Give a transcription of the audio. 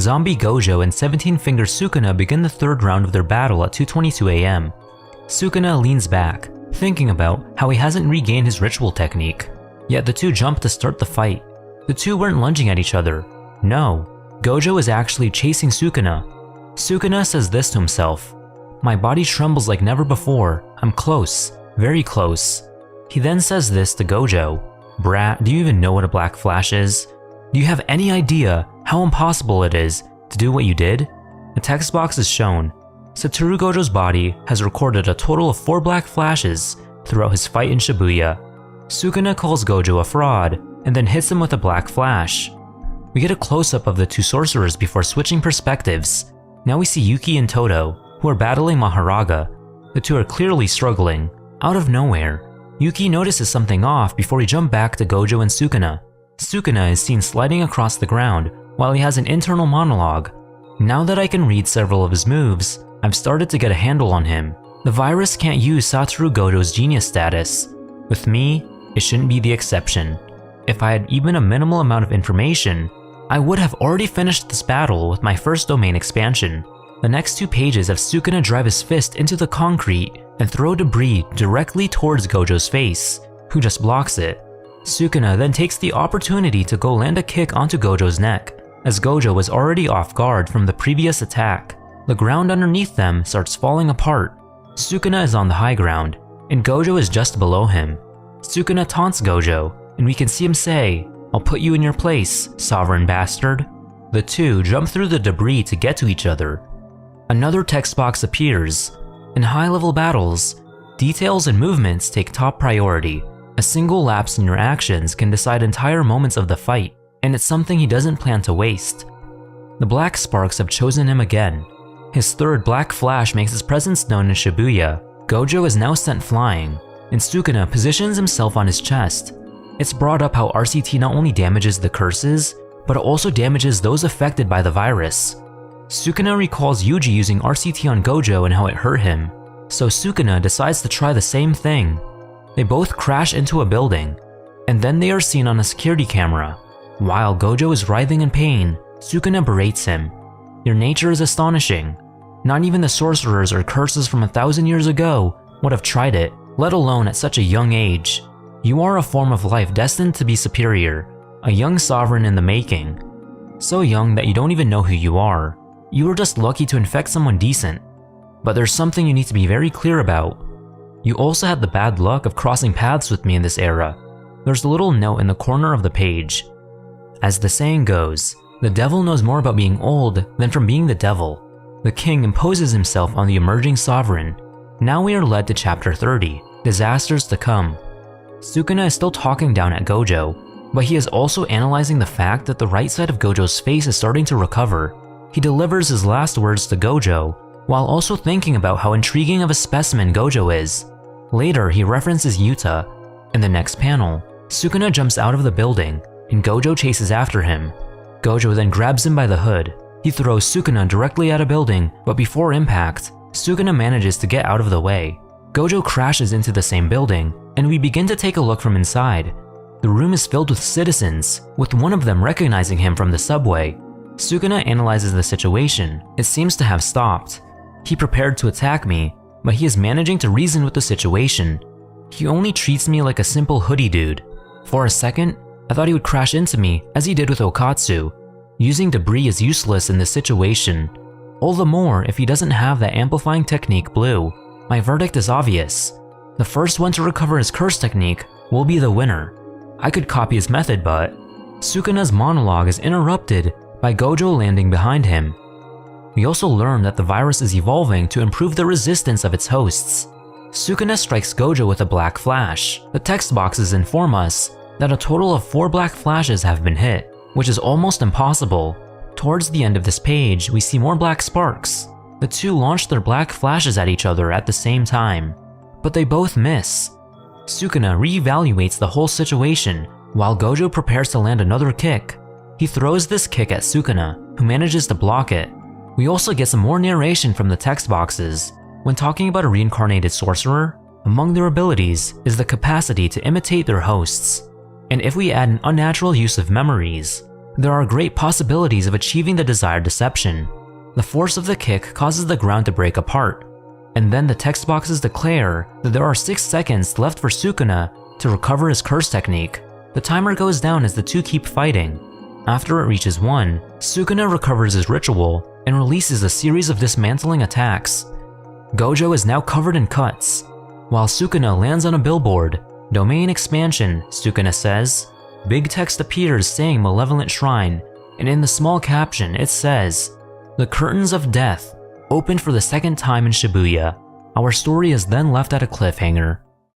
Zombie Gojo and 17-Finger Sukuna begin the third round of their battle at 2:22 AM. Sukuna leans back, thinking about how he hasn't regained his ritual technique. Yet the two jump to start the fight. The two weren't lunging at each other. No, Gojo is actually chasing Sukuna. Sukuna says this to himself: "My body trembles like never before. I'm close, very close." He then says this to Gojo: "Brat, do you even know what a black flash is? Do you have any idea how impossible it is to do what you did?" The text box is shown. Satoru Gojo's body has recorded a total of 4 black flashes throughout his fight in Shibuya. Sukuna calls Gojo a fraud and then hits him with a black flash. We get a close-up of the two sorcerers before switching perspectives. Now we see Yuki and Toto, who are battling Maharaga. The two are clearly struggling. Out of nowhere, Yuki notices something off before we jump back to Gojo and Sukuna. Sukuna is seen sliding across the ground while he has an internal monologue. "Now that I can read several of his moves, I've started to get a handle on him. The virus can't use Satoru Gojo's genius status. With me, it shouldn't be the exception. If I had even a minimal amount of information, I would have already finished this battle with my first domain expansion." The next 2 pages have Sukuna drive his fist into the concrete and throw debris directly towards Gojo's face, who just blocks it. Sukuna then takes the opportunity to go land a kick onto Gojo's neck, as Gojo was already off guard from the previous attack. The ground underneath them starts falling apart. Sukuna is on the high ground, and Gojo is just below him. Sukuna taunts Gojo, and we can see him say, "I'll put you in your place, sovereign bastard." The two jump through the debris to get to each other. Another text box appears. In high-level battles, details and movements take top priority. A single lapse in your actions can decide entire moments of the fight, and it's something he doesn't plan to waste. The Black Sparks have chosen him again. His third black flash makes his presence known in Shibuya. Gojo is now sent flying, and Sukuna positions himself on his chest. It's brought up how RCT not only damages the curses, but it also damages those affected by the virus. Sukuna recalls Yuji using RCT on Gojo and how it hurt him, so Sukuna decides to try the same thing. They both crash into a building, and then they are seen on a security camera. While Gojo is writhing in pain, Sukuna berates him. "Your nature is astonishing. Not even the sorcerers or curses from 1,000 years ago would have tried it, let alone at such a young age. You are a form of life destined to be superior, a young sovereign in the making. So young that you don't even know who you are. You were just lucky to infect someone decent. But there's something you need to be very clear about. You also had the bad luck of crossing paths with me in this era." There's a little note in the corner of the page. As the saying goes, the devil knows more about being old than from being the devil. The king imposes himself on the emerging sovereign. Now we are led to chapter 30, Disasters to Come. Sukuna is still talking down at Gojo, but he is also analyzing the fact that the right side of Gojo's face is starting to recover. He delivers his last words to Gojo, while also thinking about how intriguing of a specimen Gojo is. Later, he references Yuta. In the next panel, Sukuna jumps out of the building, and Gojo chases after him. Gojo then grabs him by the hood. He throws Sukuna directly at a building, but before impact, Sukuna manages to get out of the way. Gojo crashes into the same building, and we begin to take a look from inside. The room is filled with citizens, with one of them recognizing him from the subway. Sukuna analyzes the situation. It seems to have stopped. He prepared to attack me, but he is managing to reason with the situation. He only treats me like a simple hoodie dude. For a second, I thought he would crash into me as he did with Okatsu. Using debris is useless in this situation. All the more if he doesn't have that amplifying technique blue. My verdict is obvious. The first one to recover his curse technique will be the winner. I could copy his method, but Sukuna's monologue is interrupted by Gojo landing behind him. We also learn that the virus is evolving to improve the resistance of its hosts. Sukuna strikes Gojo with a black flash. The text boxes inform us that a total of 4 black flashes have been hit, which is almost impossible. Towards the end of this page, we see more black sparks. The two launch their black flashes at each other at the same time, but they both miss. Sukuna reevaluates the whole situation while Gojo prepares to land another kick. He throws this kick at Sukuna, who manages to block it. We also get some more narration from the text boxes. When talking about a reincarnated sorcerer, among their abilities is the capacity to imitate their hosts. And if we add an unnatural use of memories, There are great possibilities of achieving the desired deception. The force of the kick causes the ground to break apart, and then the text boxes declare that there are 6 seconds left for Sukuna to recover his curse technique. The timer goes down as the two keep fighting. After it reaches 1, Sukuna recovers his ritual and releases a series of dismantling attacks. Gojo is now covered in cuts. While Sukuna lands on a billboard, "Domain expansion," Sukuna says. Big text appears saying Malevolent Shrine, and in the small caption it says, "The curtains of death opened for the second time in Shibuya." Our story is then left at a cliffhanger.